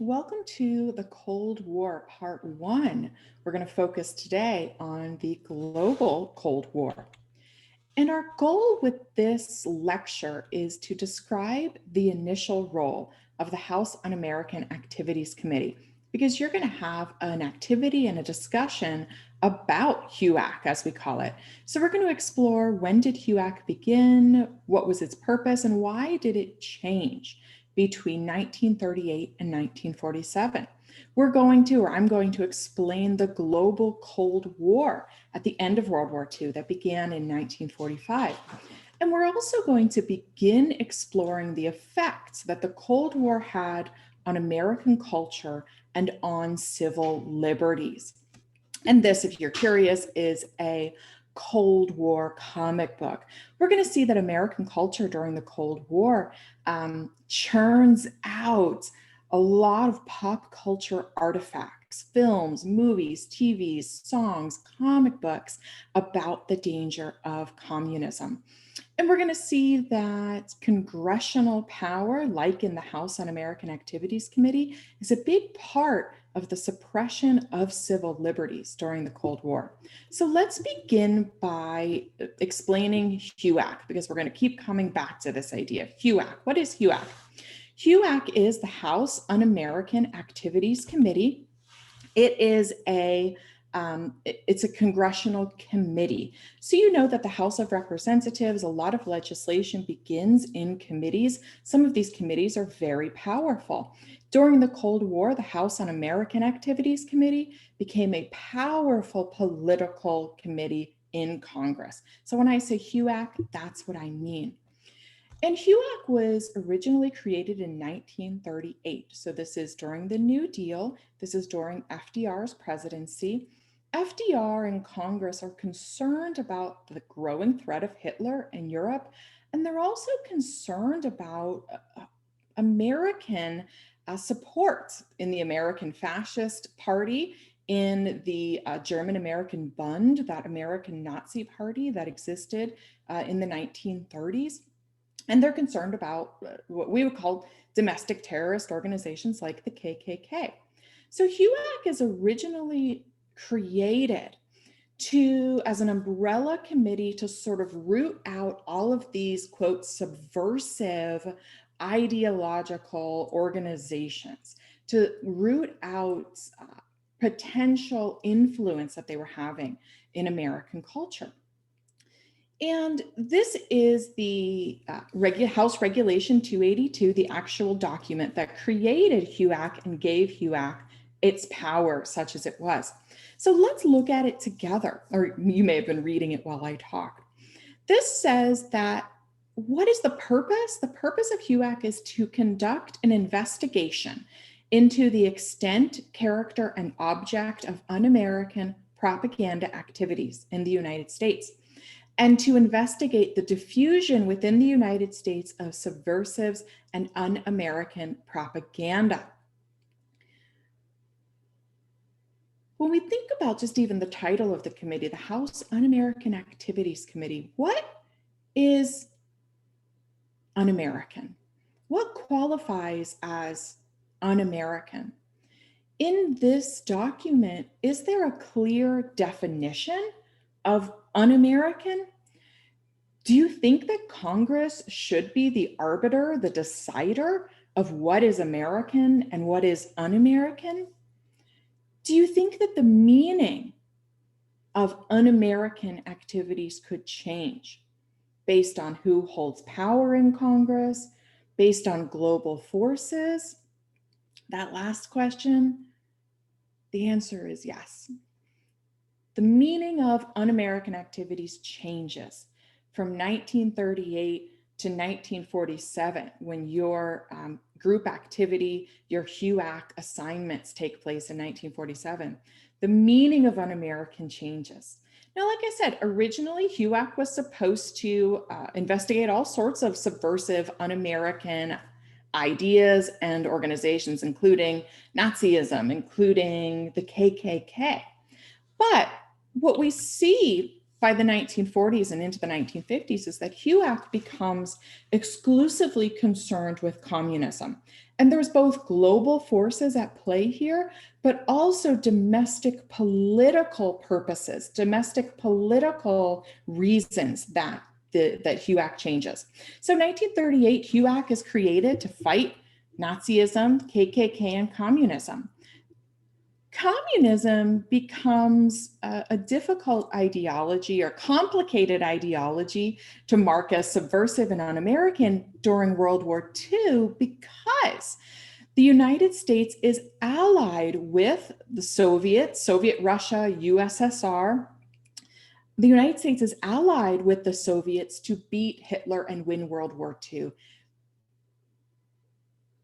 Welcome to the Cold War Part 1. We're going to focus today on the global Cold War. And our goal with this lecture is to describe the initial role of the House Un-American Activities Committee, because you're going to have an activity and a discussion about HUAC, as we call it. So we're going to explore, when did HUAC begin, what was its purpose, and why did it change between 1938 and 1947. I'm going to explain the global Cold War at the end of World War II that began in 1945. And we're also going to begin exploring the effects that the Cold War had on American culture and on civil liberties. And this, if you're curious, is a Cold War comic book. We're going to see that American culture during the Cold War churns out a lot of pop culture artifacts, films, movies, TVs, songs, comic books about the danger of communism. And we're going to see that congressional power, like in the House Un-American Activities Committee, is a big part of the suppression of civil liberties during the Cold War. So let's begin by explaining HUAC, because we're going to keep coming back to this idea. HUAC, what is HUAC? HUAC is the House Un-American Activities Committee. It is it's a congressional committee. So you know that the House of Representatives, a lot of legislation begins in committees. Some of these committees are very powerful. During the Cold War, the House Un-American Activities Committee became a powerful political committee in Congress. So when I say HUAC, that's what I mean. And HUAC was originally created in 1938. So this is during the New Deal. This is during FDR's presidency. FDR and Congress are concerned about the growing threat of Hitler in Europe, and they're also concerned about American support in the American Fascist Party, in the German-American Bund, that American Nazi party that existed in the 1930s. And they're concerned about what we would call domestic terrorist organizations like the KKK. So HUAC is originally created as an umbrella committee to sort of root out all of these, quote, subversive ideological organizations, to root out potential influence that they were having in American culture. And this is the House Regulation 282, the actual document that created HUAC and gave HUAC its power, such as it was. So let's look at it together, or you may have been reading it while I talked. This says that what is the purpose? The purpose of HUAC is to conduct an investigation into the extent, character, and object of un-American propaganda activities in the United States, and to investigate the diffusion within the United States of subversives and un-American propaganda. When we think about just even the title of the committee, the House Un-American Activities Committee, what is un-American? What qualifies as un-American? In this document, is there a clear definition of un-American? Do you think that Congress should be the arbiter, the decider of what is American and what is un-American? Do you think that the meaning of un-American activities could change based on who holds power in Congress, based on global forces? That last question, the answer is yes. The meaning of un-American activities changes from 1938 to 1947, when your group activity, your HUAC assignments take place in 1947. The meaning of un-American changes. Now, like I said, originally HUAC was supposed to investigate all sorts of subversive un-American ideas and organizations, including Nazism, including the KKK. But what we see by the 1940s and into the 1950s is that HUAC becomes exclusively concerned with communism. And there's both global forces at play here, but also domestic political purposes, domestic political reasons that HUAC changes. So 1938, HUAC is created to fight Nazism, KKK, and communism. Communism becomes a difficult ideology or complicated ideology to mark as subversive and un-American during World War II because the United States is allied with the Soviet Russia, USSR. The United States is allied with the Soviets to beat Hitler and win World War II.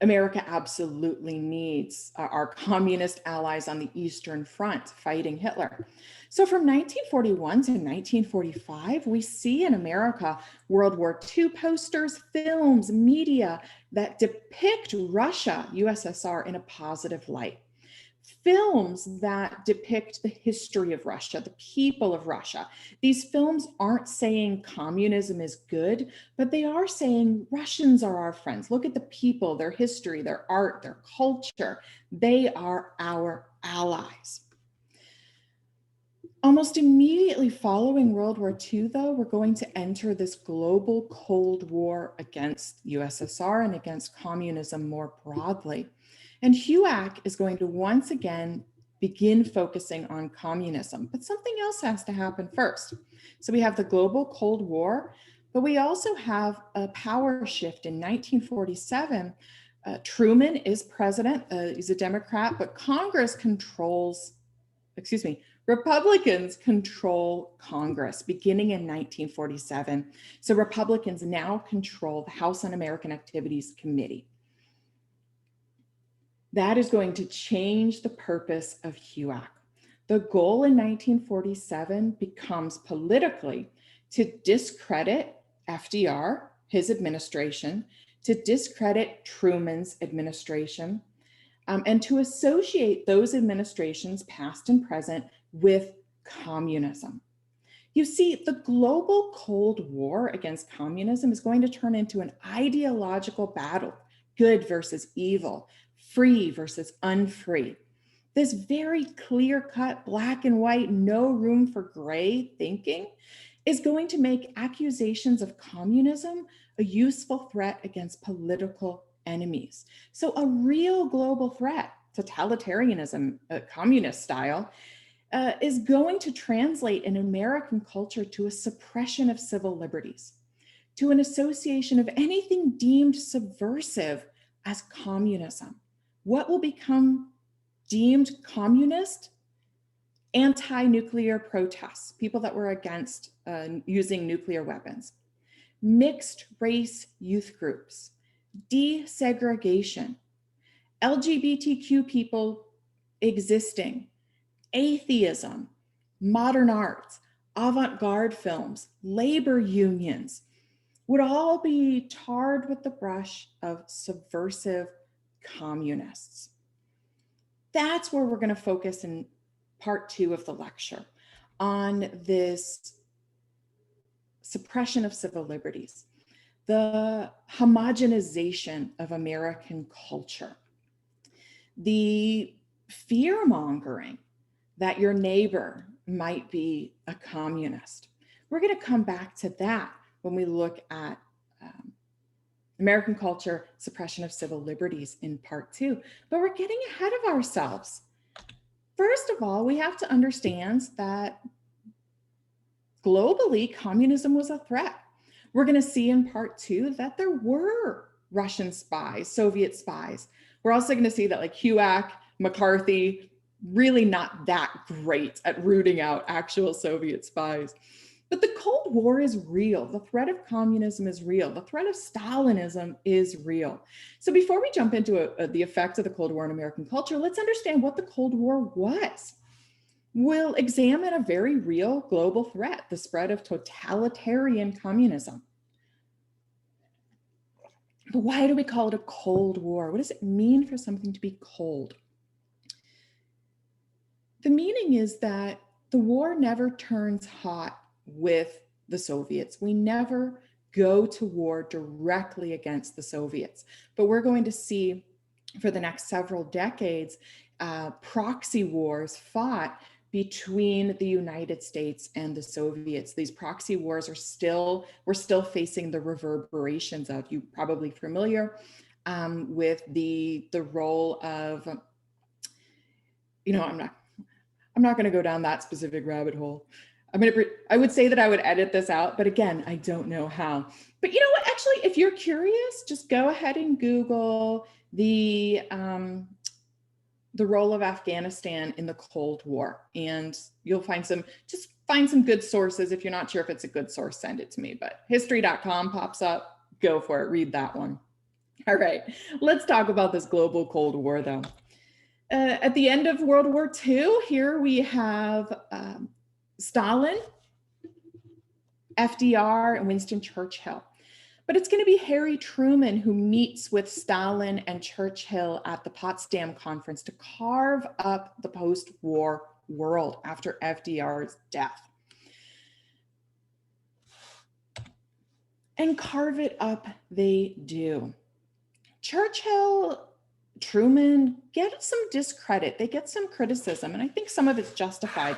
America absolutely needs our communist allies on the Eastern Front fighting Hitler. So from 1941 to 1945, we see in America World War II posters, films, media that depict Russia, USSR in a positive light. Films that depict the history of Russia, the people of Russia. These films aren't saying communism is good, but they are saying Russians are our friends. Look at the people, their history, their art, their culture. They are our allies. Almost immediately following World War II, though, we're going to enter this global Cold War against USSR and against communism more broadly. And HUAC is going to once again begin focusing on communism, but something else has to happen first. So we have the global Cold War, but we also have a power shift in 1947. Truman is president, he's a Democrat, but Republicans control Congress beginning in 1947. So Republicans now control the House Un-American Activities Committee. That is going to change the purpose of HUAC. The goal in 1947 becomes politically to discredit FDR, his administration, to discredit Truman's administration, and to associate those administrations, past and present, with communism. You see, the global Cold War against communism is going to turn into an ideological battle, good versus evil, free versus unfree. This very clear-cut, black and white, no room for gray thinking is going to make accusations of communism a useful threat against political enemies. So a real global threat, totalitarianism, communist style, is going to translate in American culture to a suppression of civil liberties, to an association of anything deemed subversive as communism. What will become deemed communist? Anti-nuclear protests, people that were against using nuclear weapons, mixed race youth groups, desegregation, LGBTQ people existing, atheism, modern arts, avant-garde films, labor unions would all be tarred with the brush of subversive communists. That's where we're going to focus in part 2 of the lecture, on this suppression of civil liberties, the homogenization of American culture, the fear-mongering that your neighbor might be a communist. We're going to come back to that when we look at American culture, suppression of civil liberties in part 2, but we're getting ahead of ourselves. First of all, we have to understand that globally, communism was a threat. We're going to see in part 2 that there were Russian spies, Soviet spies. We're also going to see that like HUAC, McCarthy, really not that great at rooting out actual Soviet spies. But the Cold War is real. The threat of communism is real. The threat of Stalinism is real. So before we jump into the effects of the Cold War in American culture, let's understand what the Cold War was. We'll examine a very real global threat, the spread of totalitarian communism. But why do we call it a Cold War? What does it mean for something to be cold? The meaning is that the war never turns hot with the Soviets. We never go to war directly against the Soviets, but we're going to see for the next several decades proxy wars fought between the United States and the Soviets. These proxy wars we're still facing the reverberations of. You're probably familiar with the role of, I'm not going to go down that specific rabbit hole. I would say that I would edit this out, but again, I don't know how. But you know what? Actually, if you're curious, just go ahead and Google the role of Afghanistan in the Cold War, and you'll find some good sources. If you're not sure if it's a good source, send it to me. But history.com pops up. Go for it. Read that one. All right, let's talk about this global Cold War, though. At the end of World War II, here we have Stalin, FDR, and Winston Churchill. But it's going to be Harry Truman who meets with Stalin and Churchill at the Potsdam Conference to carve up the post-war world after FDR's death. And carve it up they do. Churchill, Truman get some discredit. They get some criticism, and I think some of it's justified,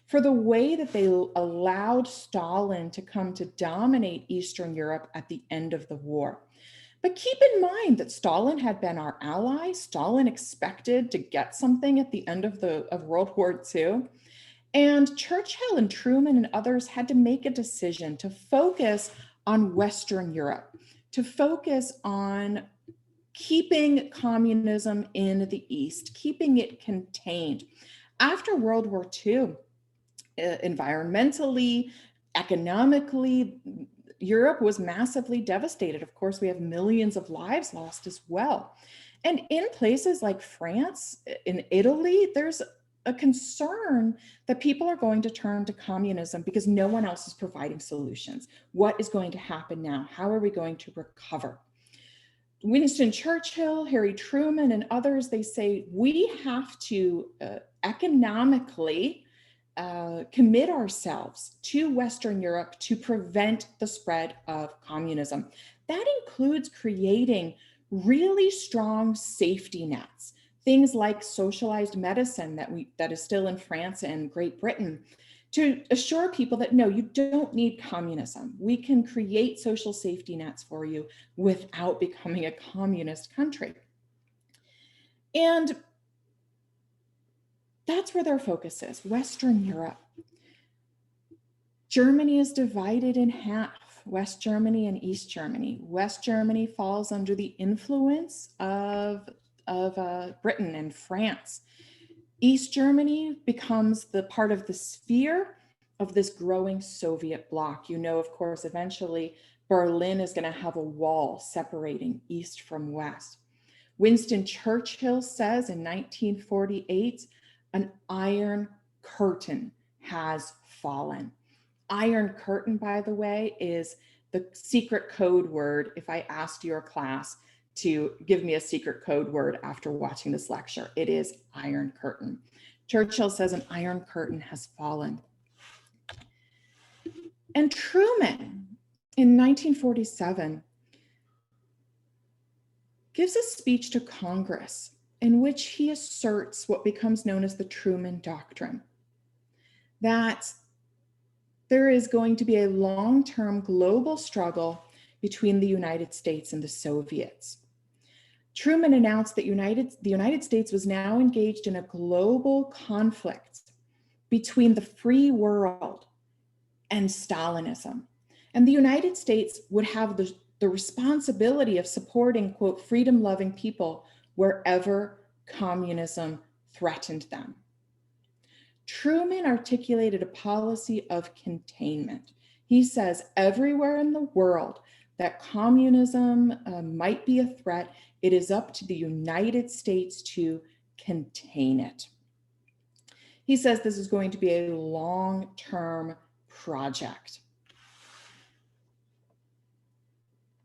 for the way that they allowed Stalin to come to dominate Eastern Europe at the end of the war. But keep in mind that Stalin had been our ally. Stalin expected to get something at the end of World War II. And Churchill and Truman and others had to make a decision to focus on Western Europe, to focus on keeping communism in the East, keeping it contained. After World War II, environmentally, economically, Europe was massively devastated. Of course, we have millions of lives lost as well. And in places like France, in Italy, there's a concern that people are going to turn to communism because no one else is providing solutions. What is going to happen now? How are we going to recover? Winston Churchill, Harry Truman, and others, they say we have to economically commit ourselves to Western Europe to prevent the spread of communism. That includes creating really strong safety nets, things like socialized medicine that is still in France and Great Britain, to assure people that no, you don't need communism. We can create social safety nets for you without becoming a communist country. And that's where their focus is, Western Europe. Germany is divided in half, West Germany and East Germany. West Germany falls under the influence of Britain and France. East Germany becomes the part of the sphere of this growing Soviet bloc. You know, of course, eventually Berlin is going to have a wall separating East from West. Winston Churchill says in 1948, an iron curtain has fallen. Iron curtain, by the way, is the secret code word. If I asked your class to give me a secret code word after watching this lecture, it is iron curtain. Churchill says an iron curtain has fallen. And Truman, in 1947, gives a speech to Congress in which he asserts what becomes known as the Truman Doctrine, that there is going to be a long-term global struggle between the United States and the Soviets. Truman announced that the United States was now engaged in a global conflict between the free world and Stalinism. And the United States would have the responsibility of supporting, quote, freedom-loving people wherever communism threatened them. Truman articulated a policy of containment. He says everywhere in the world that communism might be a threat, it is up to the United States to contain it. He says this is going to be a long-term project.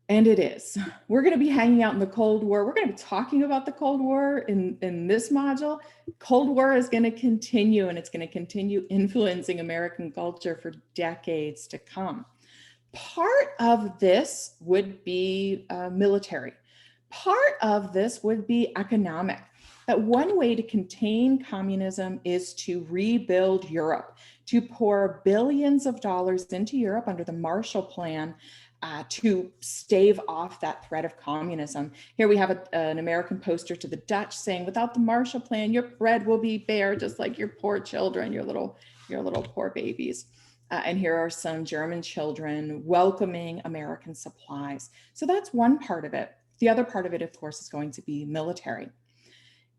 And it is. We're going to be hanging out in the Cold War. We're going to be talking about the Cold War in this module. Cold War is going to continue, and it's going to continue influencing American culture for decades to come. Part of this would be military. Part of this would be economic. That one way to contain communism is to rebuild Europe, to pour billions of dollars into Europe under the Marshall Plan to stave off that threat of communism. Here we have an American poster to the Dutch saying, without the Marshall Plan, your bread will be bare, just like your poor children, your little poor babies. And here are some German children welcoming American supplies. So that's one part of it. The other part of it, of course, is going to be military.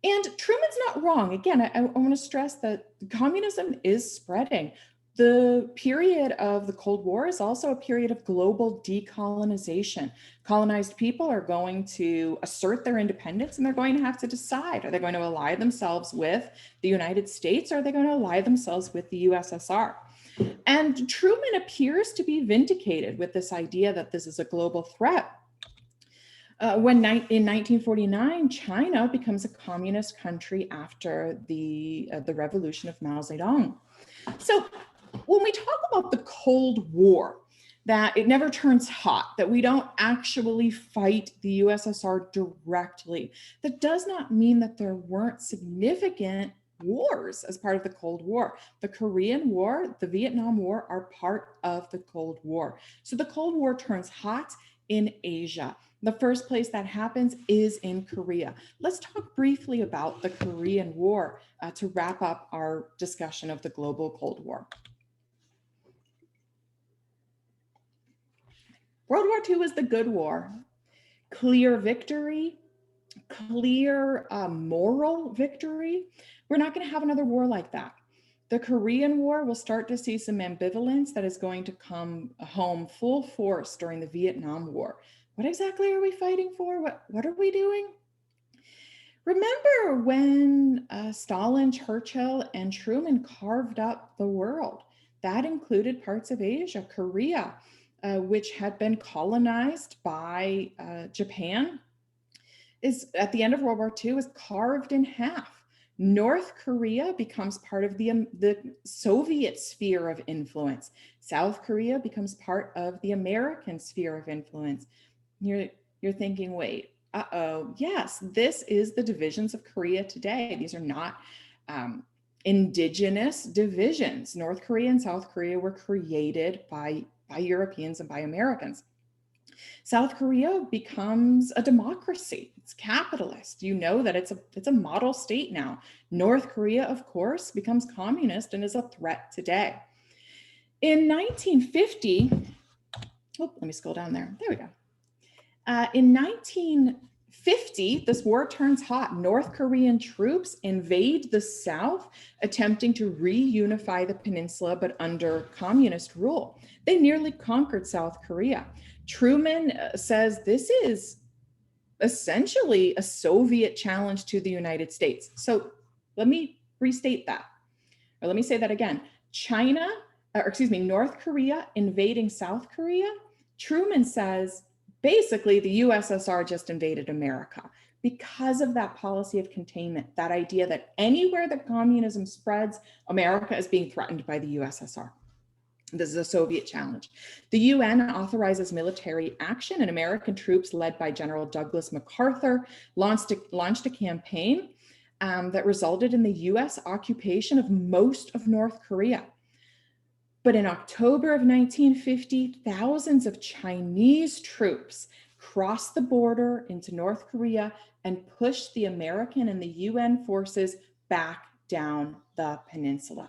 And Truman's not wrong. Again, I want to stress that communism is spreading. The period of the Cold War is also a period of global decolonization. Colonized people are going to assert their independence, and they're going to have to decide, are they going to ally themselves with the United States, or are they going to ally themselves with the USSR? And Truman appears to be vindicated with this idea that this is a global threat. When in 1949, China becomes a communist country after the revolution of Mao Zedong. So when we talk about the Cold War, that it never turns hot, that we don't actually fight the USSR directly, that does not mean that there weren't significant wars as part of the Cold War. The Korean War, the Vietnam War are part of the Cold War. So the Cold War turns hot in Asia. The first place that happens is in Korea. Let's talk briefly about the Korean War to wrap up our discussion of the global Cold War. World War II was the good war. Clear victory, clear moral victory. We're not going to have another war like that. The Korean War will start to see some ambivalence that is going to come home full force during the Vietnam War. What exactly are we fighting for? What are we doing? Remember when Stalin, Churchill, and Truman carved up the world? That included parts of Asia, Korea, which had been colonized by Japan, is at the end of World War II is carved in half. North Korea becomes part of the Soviet sphere of influence. South Korea becomes part of the American sphere of influence. You're thinking, wait, yes, this is the divisions of Korea today. These are not indigenous divisions. North Korea and South Korea were created by Europeans and by Americans. South Korea becomes a democracy. It's capitalist. You know that it's a model state now. North Korea, of course, becomes communist and is a threat today. In 1950, let me scroll down there. There we go. In 1950, this war turns hot. North Korean troops invade the South, attempting to reunify the peninsula, but under communist rule. They nearly conquered South Korea. Truman says this is essentially a Soviet challenge to the United States. So let me restate that, or let me say that again. North Korea invading South Korea. Truman says, basically, the USSR just invaded America. Because of that policy of containment, that idea that anywhere that communism spreads, America is being threatened by the USSR. This is a Soviet challenge. The UN authorizes military action, and American troops led by General Douglas MacArthur launched a campaign that resulted in the US occupation of most of North Korea. But in October of 1950, thousands of Chinese troops crossed the border into North Korea and pushed the American and the UN forces back down the peninsula.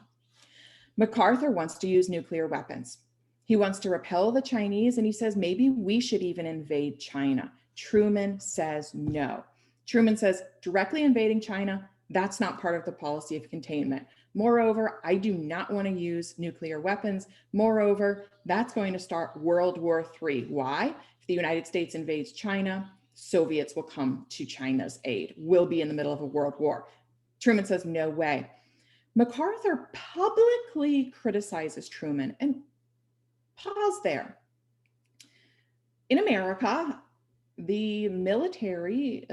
MacArthur wants to use nuclear weapons. He wants to repel the Chinese, and he says, maybe we should even invade China. Truman says no. Truman says, directly invading China, that's not part of the policy of containment. Moreover, I do not want to use nuclear weapons. Moreover, that's going to start World War III. Why? If the United States invades China, Soviets will come to China's aid. We'll be in the middle of a world war. Truman says, no way. MacArthur publicly criticizes Truman, and pause there. In America, the military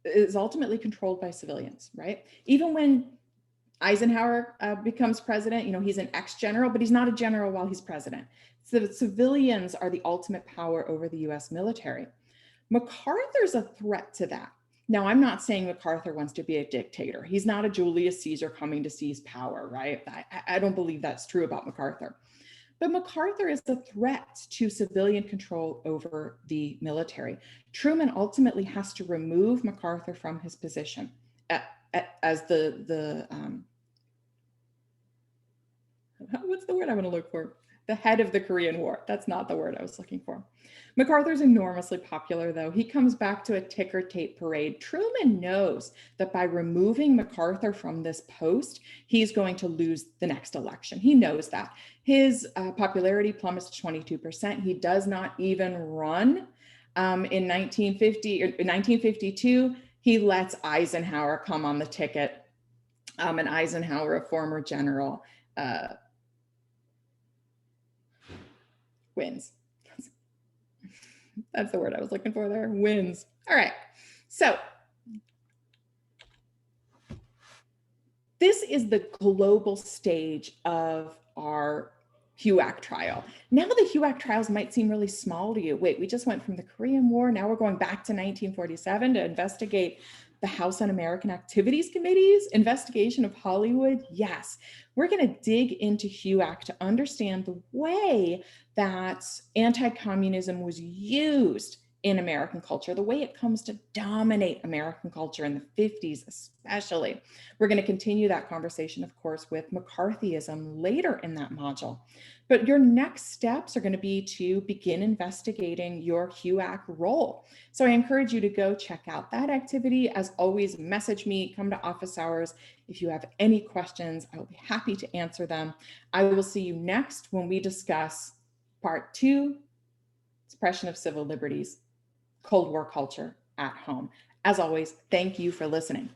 is ultimately controlled by civilians, right? Even when Eisenhower becomes president, he's an ex-general, but he's not a general while he's president. So the civilians are the ultimate power over the US military. MacArthur's a threat to that. Now, I'm not saying MacArthur wants to be a dictator. He's not a Julius Caesar coming to seize power, right? I don't believe that's true about MacArthur. But MacArthur is a threat to civilian control over the military. Truman ultimately has to remove MacArthur from his position as what's the word I want to look for? The head of the Korean War. That's not the word I was looking for. MacArthur's enormously popular, though. He comes back to a ticker tape parade. Truman knows that by removing MacArthur from this post, he's going to lose the next election. He knows that. His popularity plummets to 22%. He does not even run. In 1952, he lets Eisenhower come on the ticket. And Eisenhower, a former general, wins. That's the word I was looking for there. Wins. All right. So this is the global stage of our HUAC trial. Now the HUAC trials might seem really small to you. Wait, we just went from the Korean War. Now we're going back to 1947 to investigate the House Un-American Activities Committee's investigation of Hollywood. Yes, we're going to dig into HUAC to understand the way that anti-communism was used in American culture, the way it comes to dominate American culture in the 50s, especially. We're going to continue that conversation, of course, with McCarthyism later in that module. But your next steps are going to be to begin investigating your HUAC role. So I encourage you to go check out that activity. As always, message me, come to office hours. If you have any questions, I will be happy to answer them. I will see you next when we discuss part 2, suppression of civil liberties, Cold War culture at home. As always, thank you for listening.